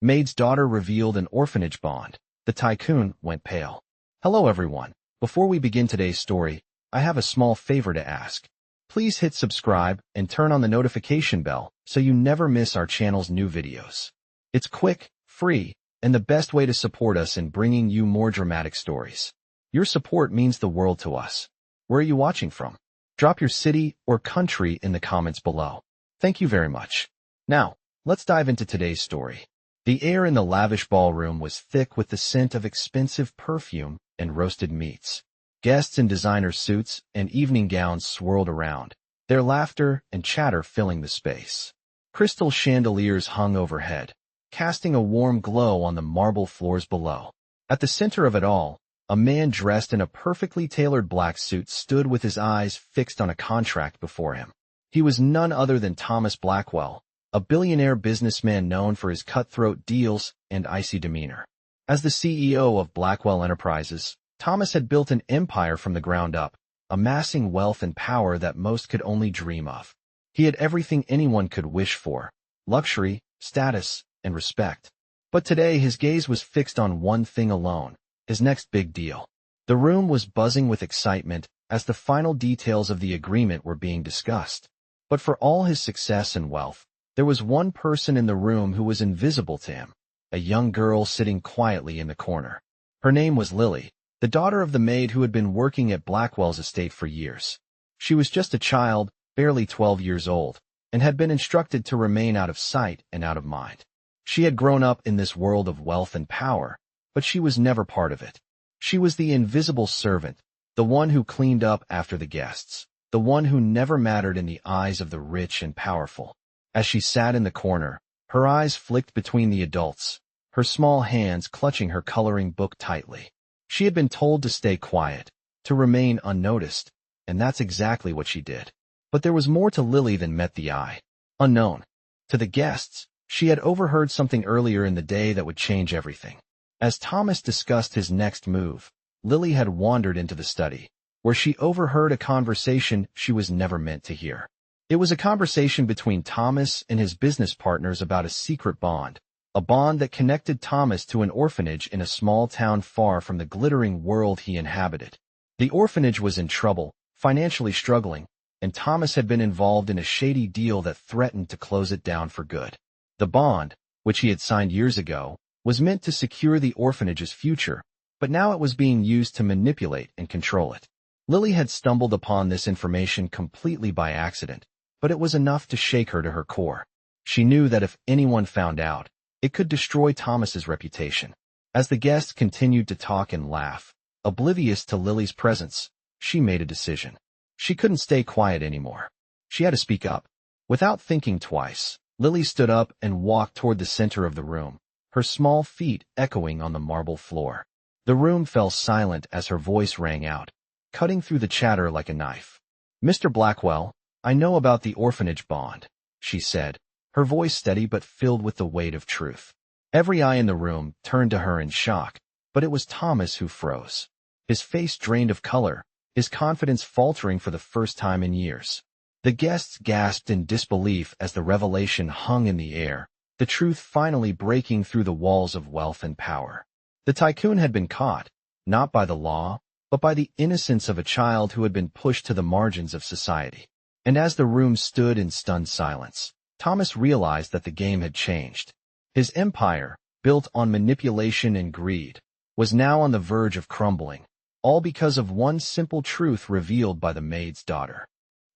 Maid's daughter revealed an orphanage bond. The Tycoon went pale. Hello everyone. Before we begin today's story, I have a small favor to ask. Please hit subscribe and turn on the notification bell so you never miss our channel's new videos. It's quick, free, and the best way to support us in bringing you more dramatic stories. Your support means the world to us. Where are you watching from? Drop your city or country in the comments below. Thank you very much. Now, let's dive into today's story. The air in the lavish ballroom was thick with the scent of expensive perfume and roasted meats. Guests in designer suits and evening gowns swirled around, their laughter and chatter filling the space. Crystal chandeliers hung overhead, casting a warm glow on the marble floors below. At the center of it all, a man dressed in a perfectly tailored black suit stood with his eyes fixed on a contract before him. He was none other than Thomas Blackwell, a billionaire businessman known for his cutthroat deals and icy demeanor. As the CEO of Blackwell Enterprises, Thomas had built an empire from the ground up, amassing wealth and power that most could only dream of. He had everything anyone could wish for: luxury, status, and respect. But today his gaze was fixed on one thing alone: his next big deal. The room was buzzing with excitement as the final details of the agreement were being discussed. But for all his success and wealth, there was one person in the room who was invisible to him, a young girl sitting quietly in the corner. Her name was Lily, the daughter of the maid who had been working at Blackwell's estate for years. She was just a child, barely 12 years old, and had been instructed to remain out of sight and out of mind. She had grown up in this world of wealth and power, but she was never part of it. She was the invisible servant, the one who cleaned up after the guests, the one who never mattered in the eyes of the rich and powerful. As she sat in the corner, her eyes flicked between the adults, her small hands clutching her coloring book tightly. She had been told to stay quiet, to remain unnoticed, and that's exactly what she did. But there was more to Lily than met the eye. Unknown to the guests, she had overheard something earlier in the day that would change everything. As Thomas discussed his next move, Lily had wandered into the study, where she overheard a conversation she was never meant to hear. It was a conversation between Thomas and his business partners about a secret bond, a bond that connected Thomas to an orphanage in a small town far from the glittering world he inhabited. The orphanage was in trouble, financially struggling, and Thomas had been involved in a shady deal that threatened to close it down for good. The bond, which he had signed years ago, was meant to secure the orphanage's future, but now it was being used to manipulate and control it. Lily had stumbled upon this information completely by accident, but it was enough to shake her to her core. She knew that if anyone found out, it could destroy Thomas's reputation. As the guests continued to talk and laugh, oblivious to Lily's presence, she made a decision. She couldn't stay quiet anymore. She had to speak up. Without thinking twice, Lily stood up and walked toward the center of the room, her small feet echoing on the marble floor. The room fell silent as her voice rang out, cutting through the chatter like a knife. "Mr. Blackwell, I know about the orphanage bond," she said, her voice steady but filled with the weight of truth. Every eye in the room turned to her in shock, but it was Thomas who froze. His face drained of color, his confidence faltering for the first time in years. The guests gasped in disbelief as the revelation hung in the air, the truth finally breaking through the walls of wealth and power. The Tycoon had been caught, not by the law, but by the innocence of a child who had been pushed to the margins of society. And as the room stood in stunned silence, Thomas realized that the game had changed. His empire, built on manipulation and greed, was now on the verge of crumbling, all because of one simple truth revealed by the maid's daughter.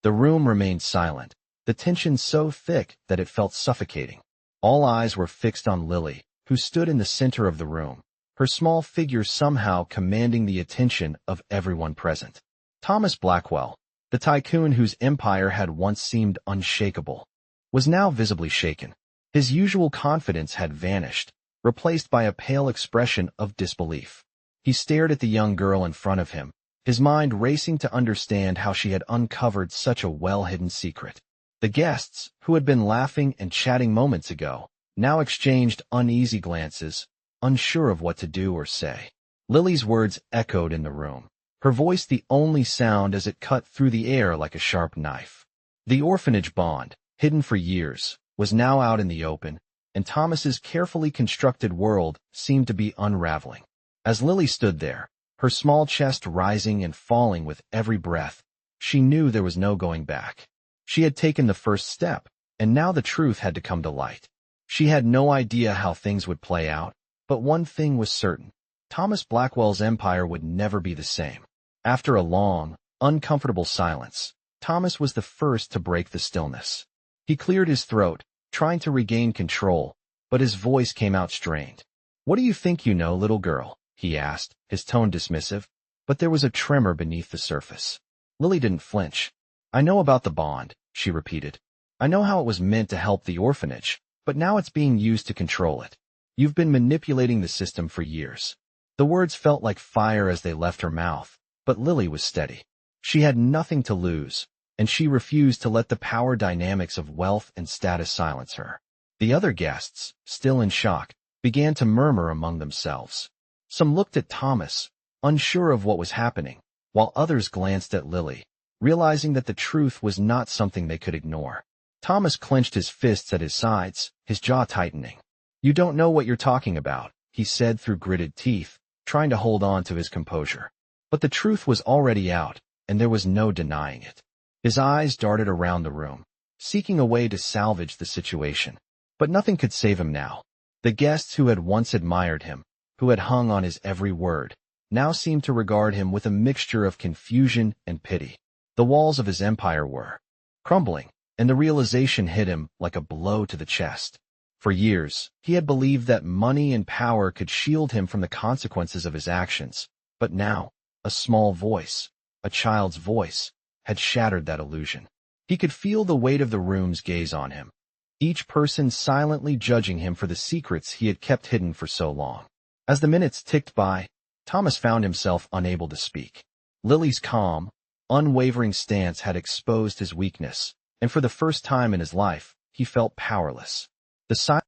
The room remained silent, the tension so thick that it felt suffocating. All eyes were fixed on Lily, who stood in the center of the room, her small figure somehow commanding the attention of everyone present. Thomas Blackwell, the Tycoon whose empire had once seemed unshakable, was now visibly shaken. His usual confidence had vanished, replaced by a pale expression of disbelief. He stared at the young girl in front of him, his mind racing to understand how she had uncovered such a well-hidden secret. The guests, who had been laughing and chatting moments ago, now exchanged uneasy glances, unsure of what to do or say. Lily's words echoed in the room, her voice the only sound as it cut through the air like a sharp knife. The orphanage bond, hidden for years, was now out in the open, and Thomas's carefully constructed world seemed to be unraveling. As Lily stood there, her small chest rising and falling with every breath, she knew there was no going back. She had taken the first step, and now the truth had to come to light. She had no idea how things would play out, but one thing was certain. Thomas Blackwell's empire would never be the same. After a long, uncomfortable silence, Thomas was the first to break the stillness. He cleared his throat, trying to regain control, but his voice came out strained. "What do you think you know, little girl?" he asked, his tone dismissive, but there was a tremor beneath the surface. Lily didn't flinch. "I know about the bond," she repeated. "I know how it was meant to help the orphanage, but now it's being used to control it. You've been manipulating the system for years." The words felt like fire as they left her mouth, but Lily was steady. She had nothing to lose, and she refused to let the power dynamics of wealth and status silence her. The other guests, still in shock, began to murmur among themselves. Some looked at Thomas, unsure of what was happening, while others glanced at Lily, realizing that the truth was not something they could ignore. Thomas clenched his fists at his sides, his jaw tightening. "You don't know what you're talking about," he said through gritted teeth, trying to hold on to his composure. But the truth was already out, and there was no denying it. His eyes darted around the room, seeking a way to salvage the situation. But nothing could save him now. The guests who had once admired him, who had hung on his every word, now seemed to regard him with a mixture of confusion and pity. The walls of his empire were crumbling, and the realization hit him like a blow to the chest. For years, he had believed that money and power could shield him from the consequences of his actions, but now, a small voice, a child's voice, had shattered that illusion. He could feel the weight of the room's gaze on him, each person silently judging him for the secrets he had kept hidden for so long. As the minutes ticked by, Thomas found himself unable to speak. Lily's calm, unwavering stance had exposed his weakness, and for the first time in his life, he felt powerless.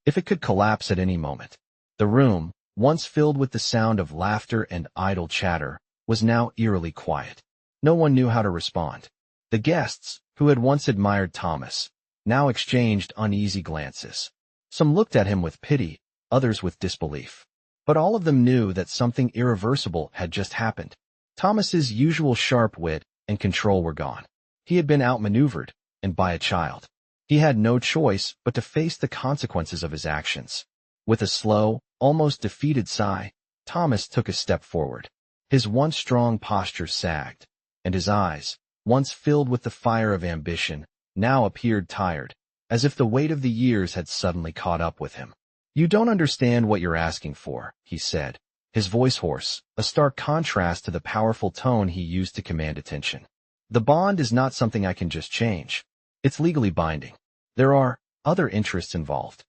If it could collapse at any moment. The room, once filled with the sound of laughter and idle chatter, was now eerily quiet. No one knew how to respond. The guests, who had once admired Thomas, now exchanged uneasy glances. Some looked at him with pity, others with disbelief. But all of them knew that something irreversible had just happened. Thomas's usual sharp wit and control were gone. He had been outmaneuvered, and by a child. He had no choice but to face the consequences of his actions. With a slow, almost defeated sigh, Thomas took a step forward. His once strong posture sagged, and his eyes, once filled with the fire of ambition, now appeared tired, as if the weight of the years had suddenly caught up with him. "You don't understand what you're asking for," he said, his voice hoarse, a stark contrast to the powerful tone he used to command attention. "The bond is not something I can just change. It's legally binding. There are other interests involved."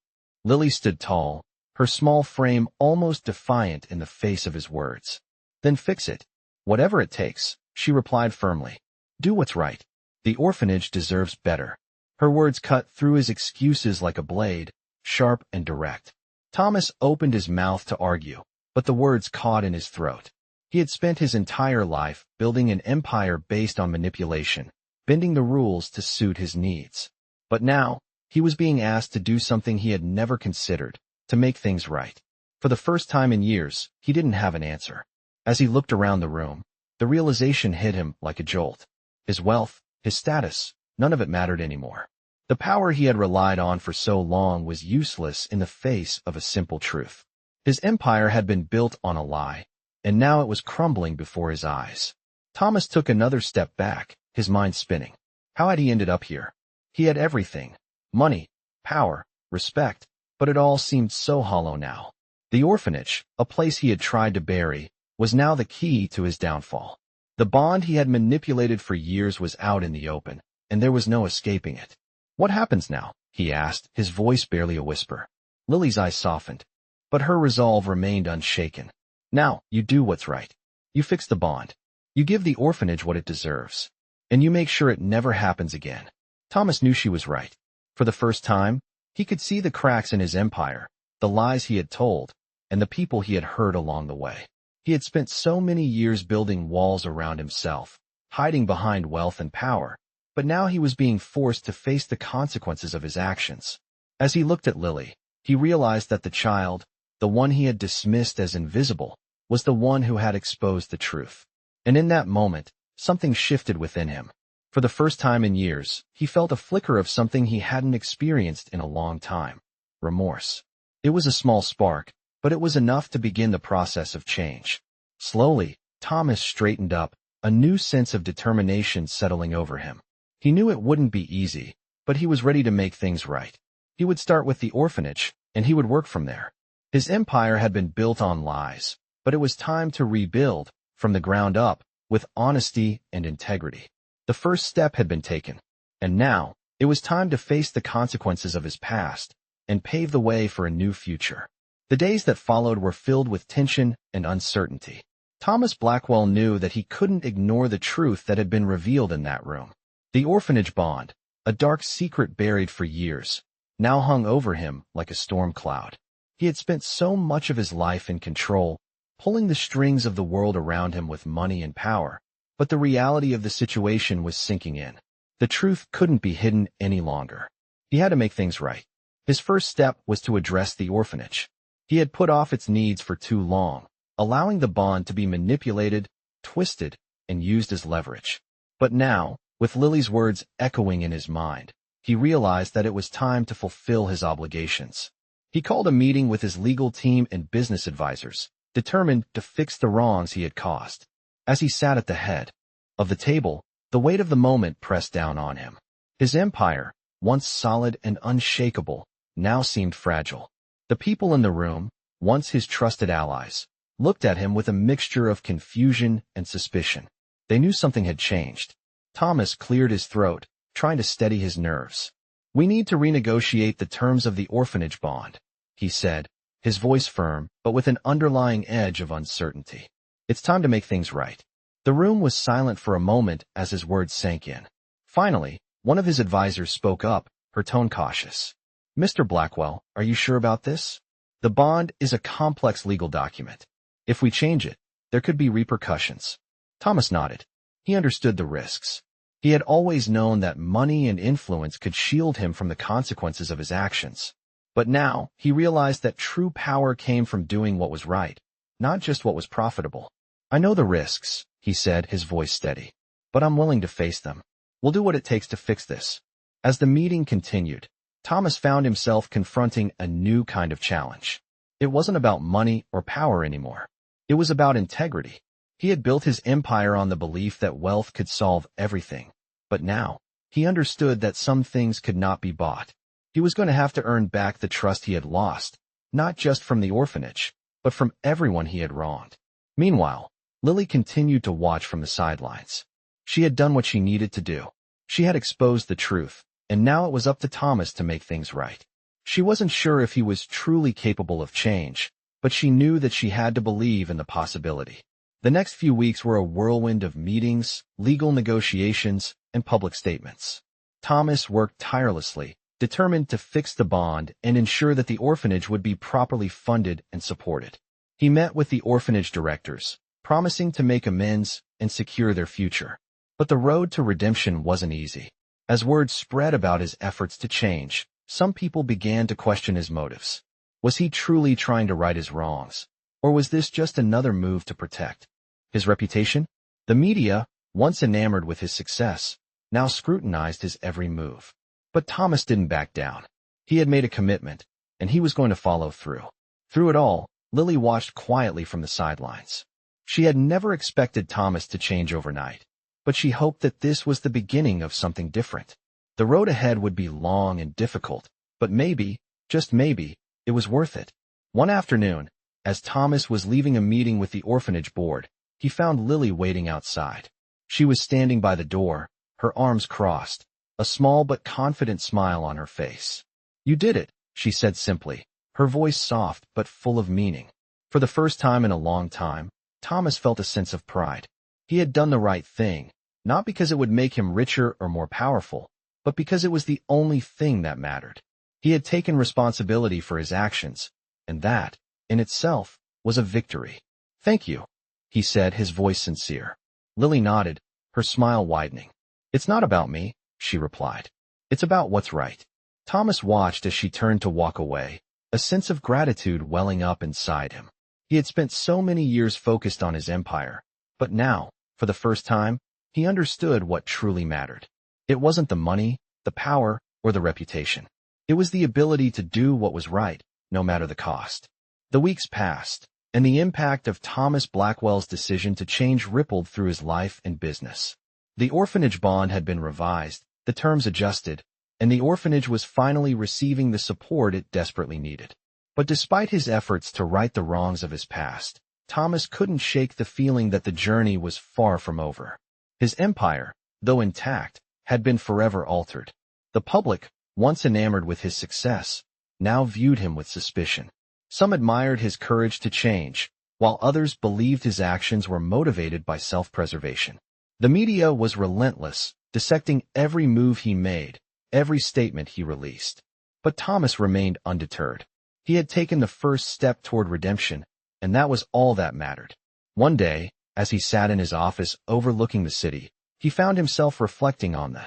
Lily stood tall, her small frame almost defiant in the face of his words. "Then fix it. Whatever it takes," she replied firmly. "Do what's right. The orphanage deserves better." Her words cut through his excuses like a blade, sharp and direct. Thomas opened his mouth to argue, but the words caught in his throat. He had spent his entire life building an empire based on manipulation, bending the rules to suit his needs. But now, he was being asked to do something he had never considered, to make things right. For the first time in years, he didn't have an answer. As he looked around the room, the realization hit him like a jolt. His wealth, his status, none of it mattered anymore. The power he had relied on for so long was useless in the face of a simple truth. His empire had been built on a lie, and now it was crumbling before his eyes. Thomas took another step back, his mind spinning. How had he ended up here? He had everything: money, power, respect, but it all seemed so hollow now. The orphanage, a place he had tried to bury, was now the key to his downfall. The bond he had manipulated for years was out in the open, and there was no escaping it. "What happens now?" he asked, his voice barely a whisper. Lily's eyes softened, but her resolve remained unshaken. "Now, you do what's right. You fix the bond. You give the orphanage what it deserves. And you make sure it never happens again." Thomas knew she was right. For the first time, he could see the cracks in his empire, the lies he had told, and the people he had hurt along the way. He had spent so many years building walls around himself, hiding behind wealth and power, but now he was being forced to face the consequences of his actions. As he looked at Lily, He realized that the child, the one he had dismissed as invisible, was the one who had exposed the truth. And in that moment, something shifted within him. For the first time in years, he felt a flicker of something he hadn't experienced in a long time: remorse. It was a small spark, but it was enough to begin the process of change. Slowly, Thomas straightened up, a new sense of determination settling over him. He knew it wouldn't be easy, but he was ready to make things right. He would start with the orphanage, and he would work from there. His empire had been built on lies, but it was time to rebuild, from the ground up, with honesty and integrity. The first step had been taken, and now, it was time to face the consequences of his past and pave the way for a new future. The days that followed were filled with tension and uncertainty. Thomas Blackwell knew that he couldn't ignore the truth that had been revealed in that room. The orphanage bond, a dark secret buried for years, now hung over him like a storm cloud. He had spent so much of his life in control, pulling the strings of the world around him with money and power, but the reality of the situation was sinking in. The truth couldn't be hidden any longer. He had to make things right. His first step was to address the orphanage. He had put off its needs for too long, allowing the bond to be manipulated, twisted, and used as leverage. But now, with Lily's words echoing in his mind, he realized that it was time to fulfill his obligations. He called a meeting with his legal team and business advisors, determined to fix the wrongs he had caused. As he sat at the head of the table, the weight of the moment pressed down on him. His empire, once solid and unshakable, now seemed fragile. The people in the room, once his trusted allies, looked at him with a mixture of confusion and suspicion. They knew something had changed. Thomas cleared his throat, trying to steady his nerves. "We need to renegotiate the terms of the orphanage bond," he said, his voice firm, but with an underlying edge of uncertainty. "It's time to make things right." The room was silent for a moment as his words sank in. Finally, one of his advisors spoke up, her tone cautious. "Mr. Blackwell, are you sure about this? The bond is a complex legal document. If we change it, there could be repercussions." Thomas nodded. He understood the risks. He had always known that money and influence could shield him from the consequences of his actions. But now, he realized that true power came from doing what was right, not just what was profitable. "I know the risks," he said, his voice steady, "but I'm willing to face them. We'll do what it takes to fix this." As the meeting continued, Thomas found himself confronting a new kind of challenge. It wasn't about money or power anymore. It was about integrity. He had built his empire on the belief that wealth could solve everything. But now, he understood that some things could not be bought. He was going to have to earn back the trust he had lost, not just from the orphanage, but from everyone he had wronged. Meanwhile, Lily continued to watch from the sidelines. She had done what she needed to do. She had exposed the truth, and now it was up to Thomas to make things right. She wasn't sure if he was truly capable of change, but she knew that she had to believe in the possibility. The next few weeks were a whirlwind of meetings, legal negotiations, and public statements. Thomas worked tirelessly, determined to fix the bond and ensure that the orphanage would be properly funded and supported. He met with the orphanage directors, promising to make amends and secure their future. But the road to redemption wasn't easy. As word spread about his efforts to change, some people began to question his motives. Was he truly trying to right his wrongs, or was this just another move to protect his reputation? The media, once enamored with his success, now scrutinized his every move. But Thomas didn't back down. He had made a commitment, and he was going to follow through. Through it all, Lily watched quietly from the sidelines. She had never expected Thomas to change overnight, but she hoped that this was the beginning of something different. The road ahead would be long and difficult, but maybe, just maybe, it was worth it. One afternoon, as Thomas was leaving a meeting with the orphanage board, he found Lily waiting outside. She was standing by the door, her arms crossed, a small but confident smile on her face. "You did it," she said simply, her voice soft but full of meaning. For the first time in a long time, Thomas felt a sense of pride. He had done the right thing, not because it would make him richer or more powerful, but because it was the only thing that mattered. He had taken responsibility for his actions, and that, in itself, was a victory. "Thank you," he said, his voice sincere. Lily nodded, her smile widening. "It's not about me," she replied. "It's about what's right." Thomas watched as she turned to walk away, a sense of gratitude welling up inside him. He had spent so many years focused on his empire, but now, for the first time, he understood what truly mattered. It wasn't the money, the power, or the reputation. It was the ability to do what was right, no matter the cost. The weeks passed, and the impact of Thomas Blackwell's decision to change rippled through his life and business. The orphanage bond had been revised, the terms adjusted, and the orphanage was finally receiving the support it desperately needed. But despite his efforts to right the wrongs of his past, Thomas couldn't shake the feeling that the journey was far from over. His empire, though intact, had been forever altered. The public, once enamored with his success, now viewed him with suspicion. Some admired his courage to change, while others believed his actions were motivated by self-preservation. The media was relentless, dissecting every move he made, every statement he released. But Thomas remained undeterred. He had taken the first step toward redemption, and that was all that mattered. One day, as he sat in his office overlooking the city, he found himself reflecting on the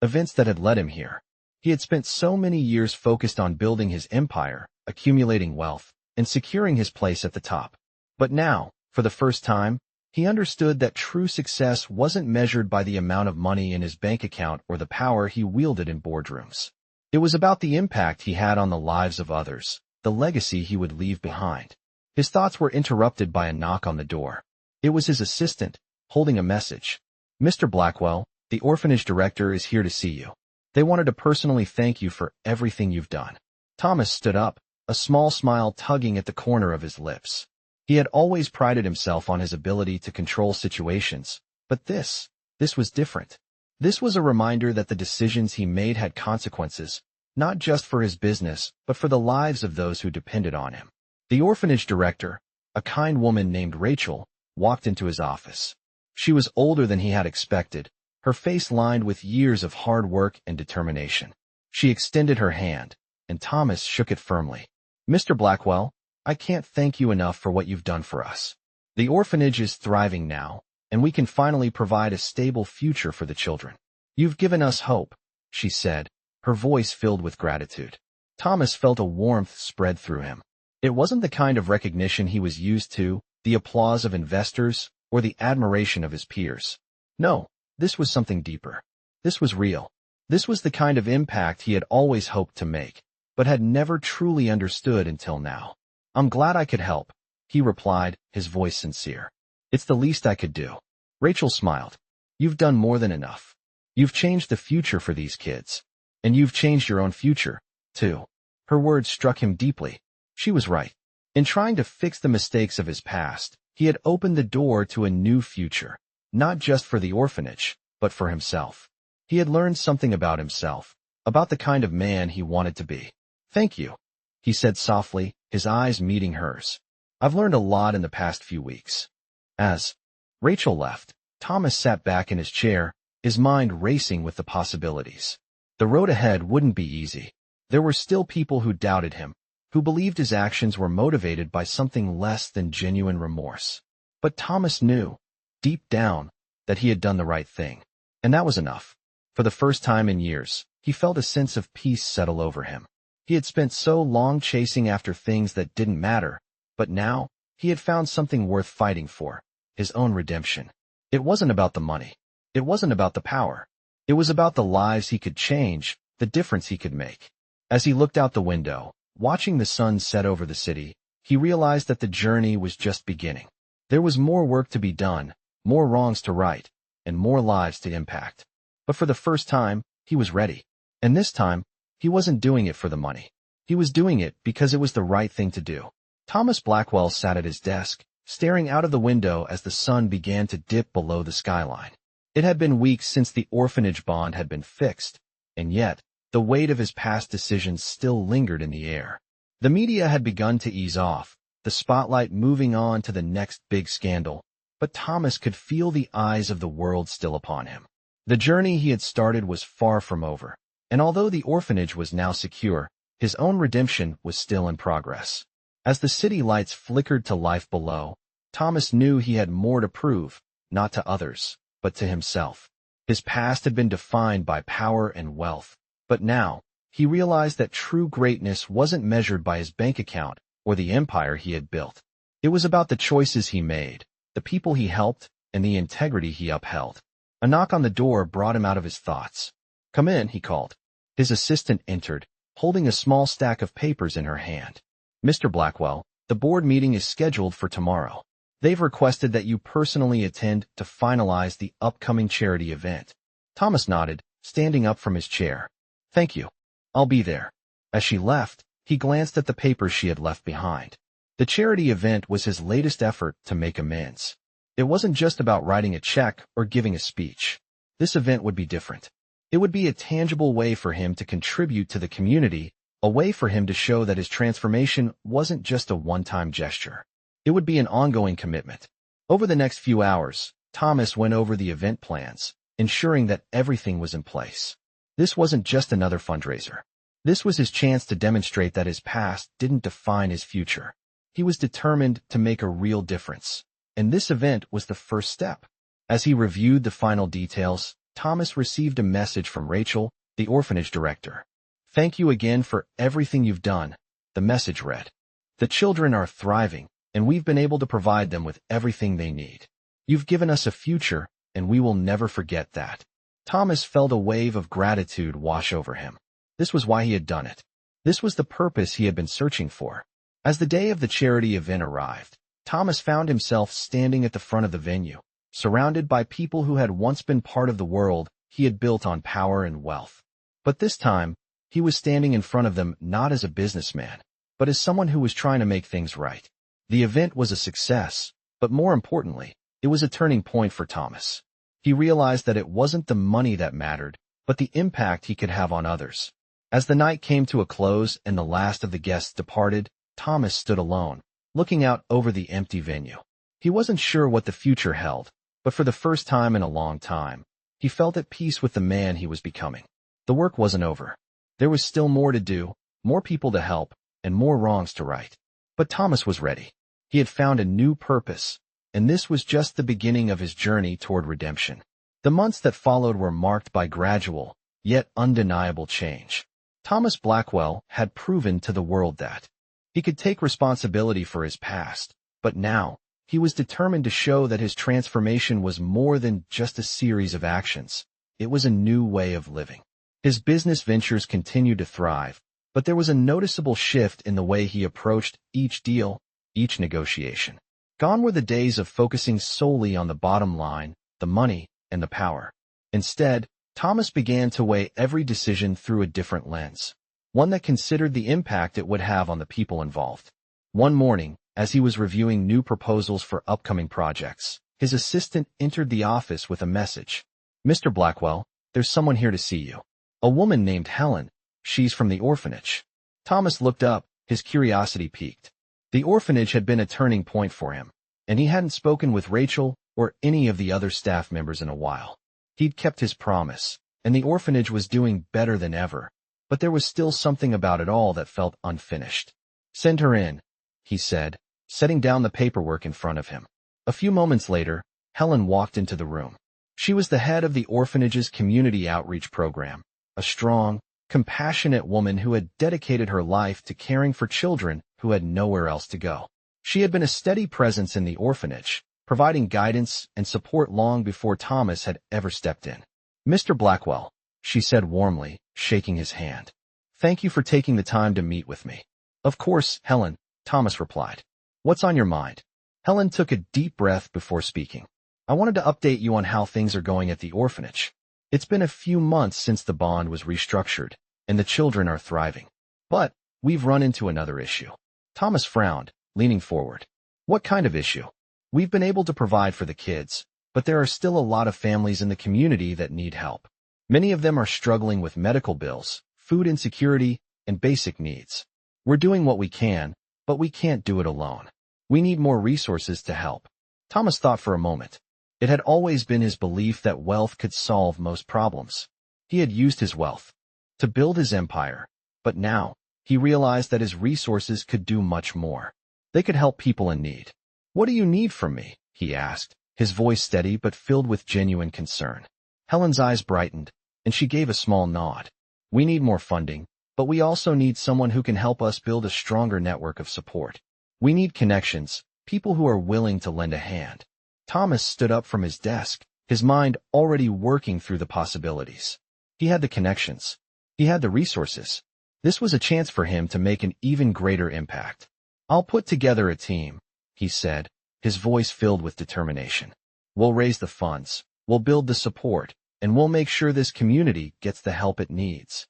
events that had led him here. He had spent so many years focused on building his empire, accumulating wealth, and securing his place at the top. But now, for the first time, he understood that true success wasn't measured by the amount of money in his bank account or the power he wielded in boardrooms. It was about the impact he had on the lives of others, the legacy he would leave behind. His thoughts were interrupted by a knock on the door. It was his assistant, holding a message. "Mr. Blackwell, the orphanage director is here to see you. They wanted to personally thank you for everything you've done." Thomas stood up, a small smile tugging at the corner of his lips. He had always prided himself on his ability to control situations, but this was different. This was a reminder that the decisions he made had consequences, not just for his business, but for the lives of those who depended on him. The orphanage director, a kind woman named Rachel, walked into his office. She was older than he had expected, her face lined with years of hard work and determination. She extended her hand, and Thomas shook it firmly. "Mr. Blackwell, I can't thank you enough for what you've done for us. The orphanage is thriving now, and we can finally provide a stable future for the children. You've given us hope," she said, her voice filled with gratitude. Thomas felt a warmth spread through him. It wasn't the kind of recognition he was used to, the applause of investors, or the admiration of his peers. No, this was something deeper. This was real. This was the kind of impact he had always hoped to make, but had never truly understood until now. "I'm glad I could help," he replied, his voice sincere. "It's the least I could do." Rachel smiled. "You've done more than enough. You've changed the future for these kids. And you've changed your own future, too." Her words struck him deeply. She was right. In trying to fix the mistakes of his past, he had opened the door to a new future, not just for the orphanage, but for himself. He had learned something about himself, about the kind of man he wanted to be. "Thank you," he said softly, his eyes meeting hers. "I've learned a lot in the past few weeks." As Rachel left, Thomas sat back in his chair, his mind racing with the possibilities. The road ahead wouldn't be easy. There were still people who doubted him, who believed his actions were motivated by something less than genuine remorse. But Thomas knew, deep down, that he had done the right thing. And that was enough. For the first time in years, he felt a sense of peace settle over him. He had spent so long chasing after things that didn't matter, but now, he had found something worth fighting for, his own redemption. It wasn't about the money. It wasn't about the power. It was about the lives he could change, the difference he could make. As he looked out the window, watching the sun set over the city, he realized that the journey was just beginning. There was more work to be done, more wrongs to right, and more lives to impact. But for the first time, he was ready. And this time, he wasn't doing it for the money. He was doing it because it was the right thing to do. Thomas Blackwell sat at his desk, staring out of the window as the sun began to dip below the skyline. It had been weeks since the orphanage bond had been fixed, and yet, the weight of his past decisions still lingered in the air. The media had begun to ease off, the spotlight moving on to the next big scandal, but Thomas could feel the eyes of the world still upon him. The journey he had started was far from over, and although the orphanage was now secure, his own redemption was still in progress. As the city lights flickered to life below, Thomas knew he had more to prove, not to others, but to himself. His past had been defined by power and wealth, but now, he realized that true greatness wasn't measured by his bank account or the empire he had built. It was about the choices he made, the people he helped, and the integrity he upheld. A knock on the door brought him out of his thoughts. "Come in," he called. His assistant entered, holding a small stack of papers in her hand. "Mr. Blackwell, the board meeting is scheduled for tomorrow. They've requested that you personally attend to finalize the upcoming charity event." Thomas nodded, standing up from his chair. "Thank you. I'll be there." As she left, he glanced at the papers she had left behind. The charity event was his latest effort to make amends. It wasn't just about writing a check or giving a speech. This event would be different. It would be a tangible way for him to contribute to the community, a way for him to show that his transformation wasn't just a one-time gesture. It would be an ongoing commitment. Over the next few hours, Thomas went over the event plans, ensuring that everything was in place. This wasn't just another fundraiser. This was his chance to demonstrate that his past didn't define his future. He was determined to make a real difference, and this event was the first step. As he reviewed the final details, Thomas received a message from Rachel, the orphanage director. "Thank you again for everything you've done," the message read. "The children are thriving, and we've been able to provide them with everything they need. You've given us a future, and we will never forget that." Thomas felt a wave of gratitude wash over him. This was why he had done it. This was the purpose he had been searching for. As the day of the charity event arrived, Thomas found himself standing at the front of the venue, surrounded by people who had once been part of the world he had built on power and wealth. But this time, he was standing in front of them not as a businessman, but as someone who was trying to make things right. The event was a success, but more importantly, it was a turning point for Thomas. He realized that it wasn't the money that mattered, but the impact he could have on others. As the night came to a close and the last of the guests departed, Thomas stood alone, looking out over the empty venue. He wasn't sure what the future held, but for the first time in a long time, he felt at peace with the man he was becoming. The work wasn't over. There was still more to do, more people to help, and more wrongs to right. But Thomas was ready. He had found a new purpose, and this was just the beginning of his journey toward redemption. The months that followed were marked by gradual, yet undeniable change. Thomas Blackwell had proven to the world that he could take responsibility for his past, but now, he was determined to show that his transformation was more than just a series of actions. It was a new way of living. His business ventures continued to thrive, but there was a noticeable shift in the way he approached each deal, each negotiation. Gone were the days of focusing solely on the bottom line, the money, and the power. Instead, Thomas began to weigh every decision through a different lens, one that considered the impact it would have on the people involved. One morning, as he was reviewing new proposals for upcoming projects, his assistant entered the office with a message. "Mr. Blackwell, there's someone here to see you. A woman named Helen. She's from the orphanage." Thomas looked up, his curiosity piqued. The orphanage had been a turning point for him, and he hadn't spoken with Rachel or any of the other staff members in a while. He'd kept his promise, and the orphanage was doing better than ever, but there was still something about it all that felt unfinished. "Send her in," he said, setting down the paperwork in front of him. A few moments later, Helen walked into the room. She was the head of the orphanage's community outreach program, a strong, compassionate woman who had dedicated her life to caring for children who had nowhere else to go. She had been a steady presence in the orphanage, providing guidance and support long before Thomas had ever stepped in. "Mr. Blackwell," she said warmly, shaking his hand. "Thank you for taking the time to meet with me." "Of course, Helen," Thomas replied. "What's on your mind?" Helen took a deep breath before speaking. "I wanted to update you on how things are going at the orphanage. It's been a few months since the bond was restructured, and the children are thriving. But we've run into another issue." Thomas frowned, leaning forward. "What kind of issue?" "We've been able to provide for the kids, but there are still a lot of families in the community that need help. Many of them are struggling with medical bills, food insecurity, and basic needs. We're doing what we can, but we can't do it alone. We need more resources to help." Thomas thought for a moment. It had always been his belief that wealth could solve most problems. He had used his wealth to build his empire, but now, he realized that his resources could do much more. They could help people in need. "What do you need from me?" he asked, his voice steady but filled with genuine concern. Helen's eyes brightened, and she gave a small nod. "We need more funding, but we also need someone who can help us build a stronger network of support. We need connections, people who are willing to lend a hand. Thomas stood up from his desk, his mind already working through the possibilities. He had the connections. He had the resources. This was a chance for him to make an even greater impact. "I'll put together a team," he said, his voice filled with determination. "We'll raise the funds, we'll build the support, and we'll make sure this community gets the help it needs."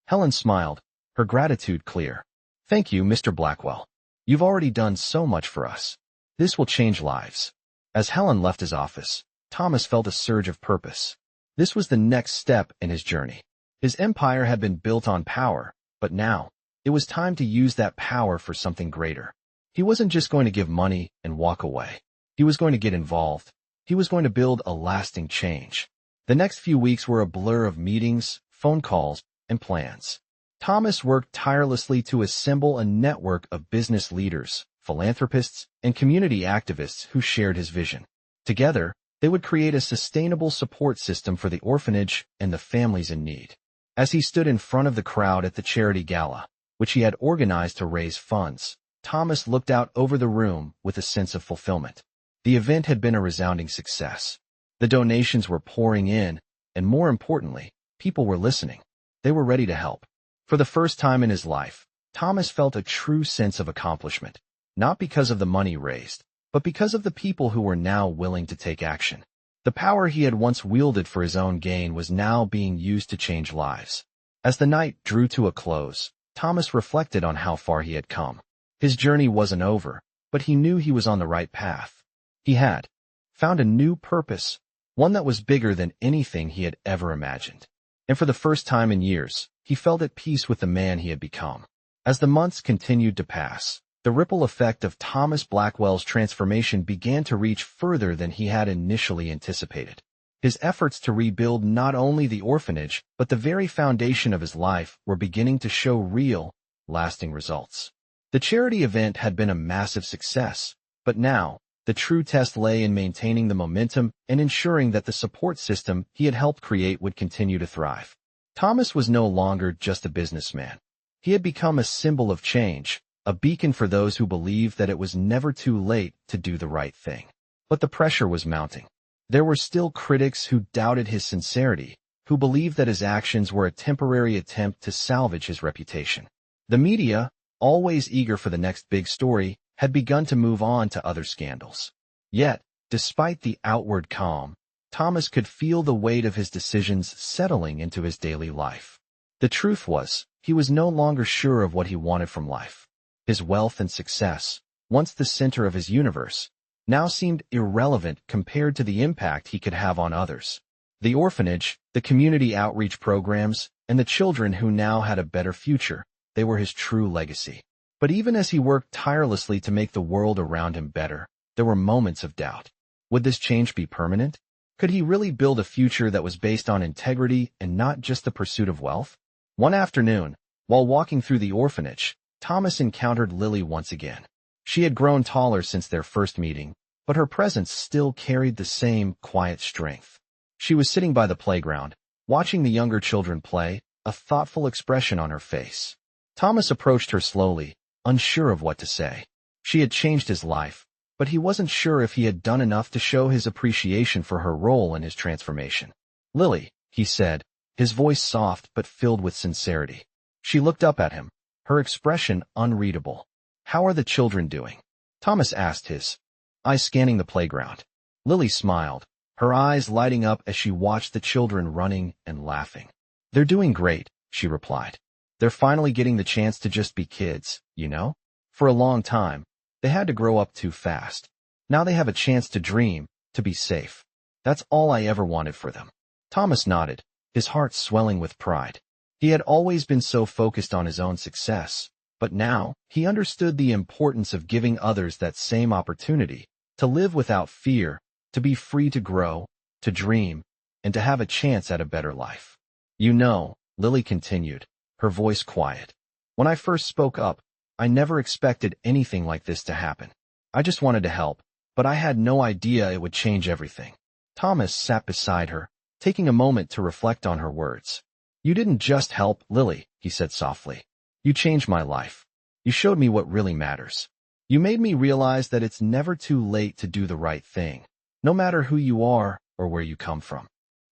Helen smiled, her gratitude clear. "Thank you, Mr. Blackwell. You've already done so much for us. This will change lives." As Helen left his office, Thomas felt a surge of purpose. This was the next step in his journey. His empire had been built on power, but now, it was time to use that power for something greater. He wasn't just going to give money and walk away. He was going to get involved. He was going to build a lasting change. The next few weeks were a blur of meetings, phone calls, and plans. Thomas worked tirelessly to assemble a network of business leaders, philanthropists, and community activists who shared his vision. Together, they would create a sustainable support system for the orphanage and the families in need. As he stood in front of the crowd at the charity gala, which he had organized to raise funds, Thomas looked out over the room with a sense of fulfillment. The event had been a resounding success. The donations were pouring in, and more importantly, people were listening. They were ready to help. For the first time in his life, Thomas felt a true sense of accomplishment, not because of the money raised, but because of the people who were now willing to take action. The power he had once wielded for his own gain was now being used to change lives. As the night drew to a close, Thomas reflected on how far he had come. His journey wasn't over, but he knew he was on the right path. He had found a new purpose, one that was bigger than anything he had ever imagined. And for the first time in years, he felt at peace with the man he had become. As the months continued to pass, the ripple effect of Thomas Blackwell's transformation began to reach further than he had initially anticipated. His efforts to rebuild not only the orphanage, but the very foundation of his life were beginning to show real, lasting results. The charity event had been a massive success, but now, the true test lay in maintaining the momentum and ensuring that the support system he had helped create would continue to thrive. Thomas was no longer just a businessman. He had become a symbol of change, a beacon for those who believed that it was never too late to do the right thing. But the pressure was mounting. There were still critics who doubted his sincerity, who believed that his actions were a temporary attempt to salvage his reputation. The media, always eager for the next big story, had begun to move on to other scandals. Yet, despite the outward calm, Thomas could feel the weight of his decisions settling into his daily life. The truth was, he was no longer sure of what he wanted from life. His wealth and success, once the center of his universe, now seemed irrelevant compared to the impact he could have on others. The orphanage, the community outreach programs, and the children who now had a better future, they were his true legacy. But even as he worked tirelessly to make the world around him better, there were moments of doubt. Would this change be permanent? Could he really build a future that was based on integrity and not just the pursuit of wealth? One afternoon, while walking through the orphanage, Thomas encountered Lily once again. She had grown taller since their first meeting, but her presence still carried the same quiet strength. She was sitting by the playground, watching the younger children play, a thoughtful expression on her face. Thomas approached her slowly, unsure of what to say. She had changed his life, but he wasn't sure if he had done enough to show his appreciation for her role in his transformation. "Lily," he said, his voice soft but filled with sincerity. She looked up at him, her expression unreadable. "How are the children doing?" Thomas asked, his eyes scanning the playground. Lily smiled, her eyes lighting up as she watched the children running and laughing. "They're doing great," she replied. "They're finally getting the chance to just be kids, you know? For a long time, they had to grow up too fast. Now they have a chance to dream, to be safe. That's all I ever wanted for them." Thomas nodded, his heart swelling with pride. He had always been so focused on his own success, but now he understood the importance of giving others that same opportunity, to live without fear, to be free to grow, to dream, and to have a chance at a better life. "You know," Lily continued, her voice quiet, "when I first spoke up, I never expected anything like this to happen. I just wanted to help, but I had no idea it would change everything." Thomas sat beside her, taking a moment to reflect on her words. "You didn't just help, Lily," he said softly. "You changed my life. You showed me what really matters. You made me realize that it's never too late to do the right thing, no matter who you are or where you come from."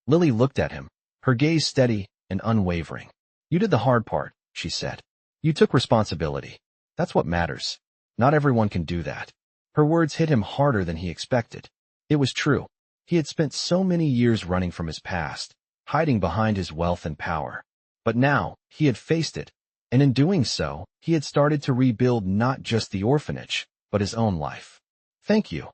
Lily looked at him, her gaze steady and unwavering. "You did the hard part," she said. "You took responsibility. That's what matters. Not everyone can do that." Her words hit him harder than he expected. It was true. He had spent so many years running from his past, hiding behind his wealth and power. But now, he had faced it, and in doing so, he had started to rebuild not just the orphanage, but his own life. "Thank you,"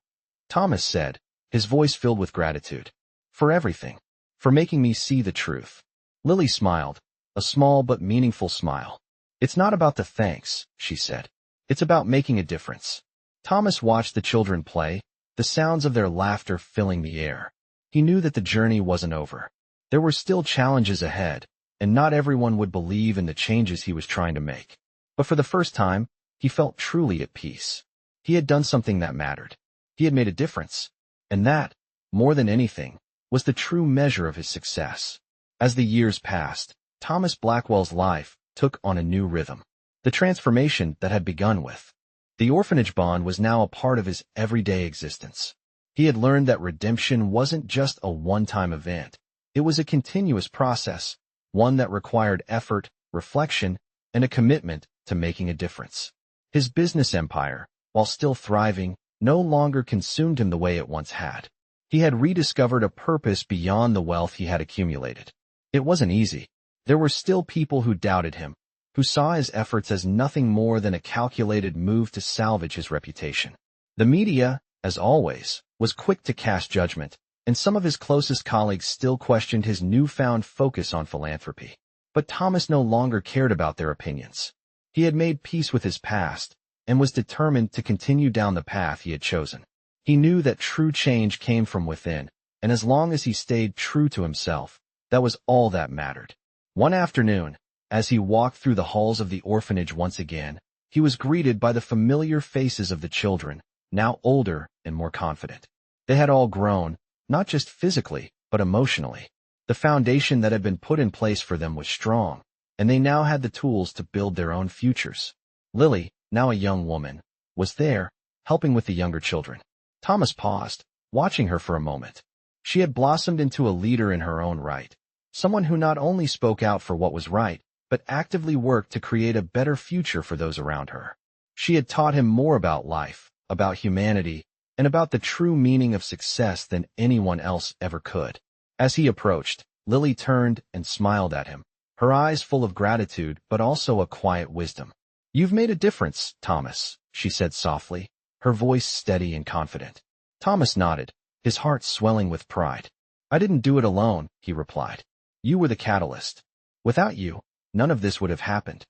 Thomas said, his voice filled with gratitude. "For everything. For making me see the truth." Lily smiled, a small but meaningful smile. "It's not about the thanks," she said. "It's about making a difference." Thomas watched the children play, the sounds of their laughter filling the air. He knew that the journey wasn't over. There were still challenges ahead, and not everyone would believe in the changes he was trying to make. But for the first time, he felt truly at peace. He had done something that mattered. He had made a difference. And that, more than anything, was the true measure of his success. As the years passed, Thomas Blackwell's life took on a new rhythm. The transformation that had begun with the orphanage bond was now a part of his everyday existence. He had learned that redemption wasn't just a one-time event. It was a continuous process, one that required effort, reflection, and a commitment to making a difference. His business empire, while still thriving, no longer consumed him the way it once had. He had rediscovered a purpose beyond the wealth he had accumulated. It wasn't easy. There were still people who doubted him, who saw his efforts as nothing more than a calculated move to salvage his reputation. The media, as always, was quick to cast judgment, and some of his closest colleagues still questioned his newfound focus on philanthropy. But Thomas no longer cared about their opinions. He had made peace with his past, and was determined to continue down the path he had chosen. He knew that true change came from within, and as long as he stayed true to himself, that was all that mattered. One afternoon, as he walked through the halls of the orphanage once again, he was greeted by the familiar faces of the children, now older and more confident. They had all grown, not just physically, but emotionally. The foundation that had been put in place for them was strong, and they now had the tools to build their own futures. Lily, now a young woman, was there, helping with the younger children. Thomas paused, watching her for a moment. She had blossomed into a leader in her own right, someone who not only spoke out for what was right, but actively worked to create a better future for those around her. She had taught him more about life, about humanity, and about the true meaning of success than anyone else ever could. As he approached, Lily turned and smiled at him, her eyes full of gratitude but also a quiet wisdom. "You've made a difference, Thomas," she said softly, her voice steady and confident. Thomas nodded, his heart swelling with pride. "I didn't do it alone," he replied. "You were the catalyst. Without you, none of this would have happened."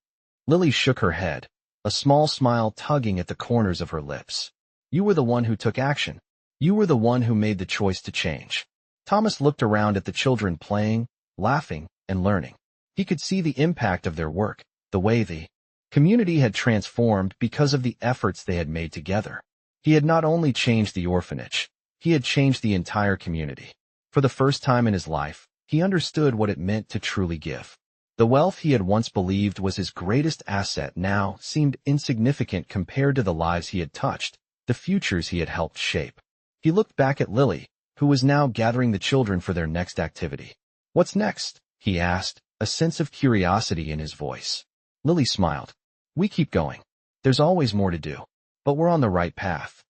Lily shook her head, a small smile tugging at the corners of her lips. "You were the one who took action. You were the one who made the choice to change." Thomas looked around at the children playing, laughing, and learning. He could see the impact of their work, the way the community had transformed because of the efforts they had made together. He had not only changed the orphanage, he had changed the entire community. For the first time in his life, he understood what it meant to truly give. The wealth he had once believed was his greatest asset now seemed insignificant compared to the lives he had touched, the futures he had helped shape. He looked back at Lily, who was now gathering the children for their next activity. "What's next?" he asked, a sense of curiosity in his voice. Lily smiled. "We keep going. There's always more to do. But we're on the right path."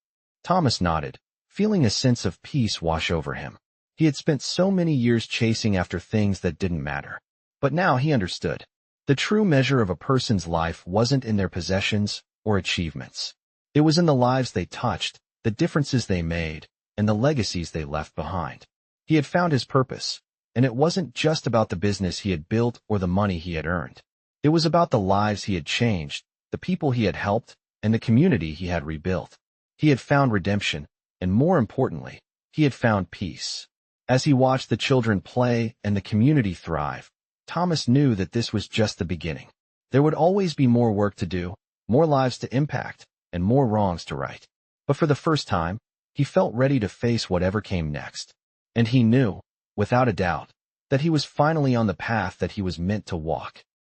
Thomas nodded, feeling a sense of peace wash over him. He had spent so many years chasing after things that didn't matter. But now he understood. The true measure of a person's life wasn't in their possessions or achievements. It was in the lives they touched, the differences they made, and the legacies they left behind. He had found his purpose, and it wasn't just about the business he had built or the money he had earned. It was about the lives he had changed, the people he had helped, and the community he had rebuilt. He had found redemption, and more importantly, he had found peace. As he watched the children play and the community thrive, Thomas knew that this was just the beginning. There would always be more work to do, more lives to impact, and more wrongs to right. But for the first time, he felt ready to face whatever came next. And he knew, without a doubt, that he was finally on the path that he was meant to walk.